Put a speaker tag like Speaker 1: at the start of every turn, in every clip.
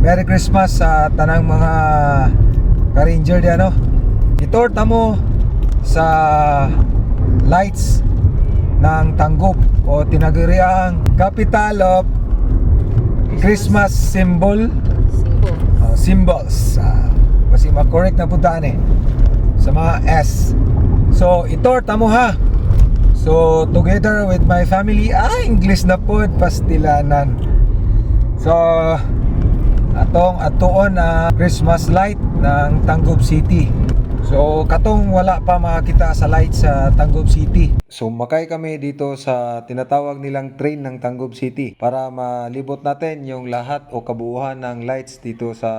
Speaker 1: Merry Christmas sa tanang mga ka-ranger di ano. Itorta mo sa lights ng Tangub o tinaguriang capital of Christmas symbols. Kasi ma-correct na puntaan sa mga S. So itorta mo ha. So together with my family, English na po, pastilanan. So atong atuon na Christmas light ng Tangub City. So katong wala pa makakita sa light sa Tangub City. So makay kami dito sa tinatawag nilang train ng Tangub City para malibot natin yung lahat o kabuuan ng lights dito sa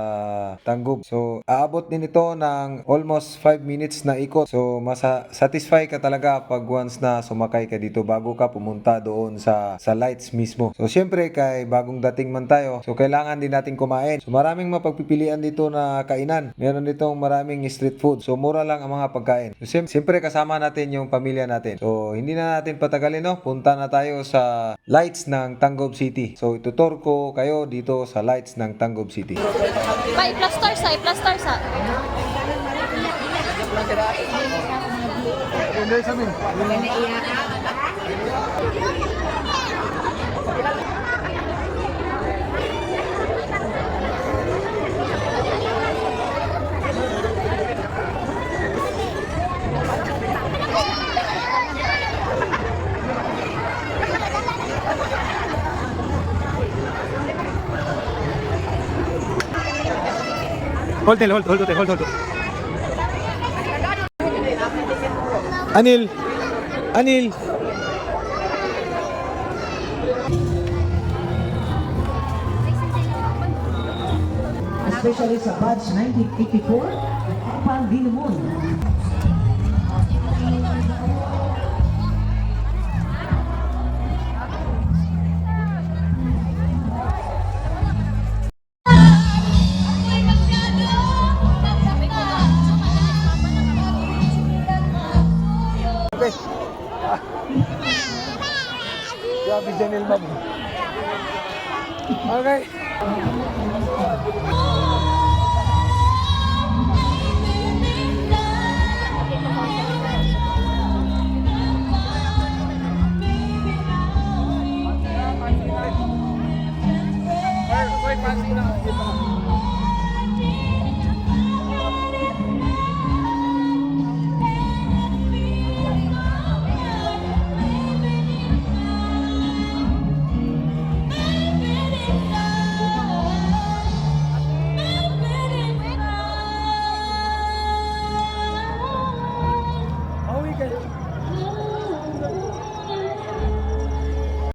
Speaker 1: Tangub. So aabot din ito ng almost 5 minutes na ikot. So satisfy ka talaga pag once na sumakay ka dito bago ka pumunta doon sa lights mismo. So syempre kay bagong dating man tayo, so kailangan din natin kumain. So maraming mapagpipilian dito na kainan. Meron ditong maraming street food. So mura lang ang mga pagkain. So siyempre kasama natin yung pamilya natin. So hindi na natin patagalin, no? Punta na tayo sa lights ng Tangub City. So itutur ko kayo dito sa lights ng Tangub City.
Speaker 2: Pa-plus stars ha, i-plus stars ha.
Speaker 1: Hold. Anil.
Speaker 3: Especially sa batch 1984, Pang Dinamon.
Speaker 1: Grabe Janelle Ma'am. Okay. Wait,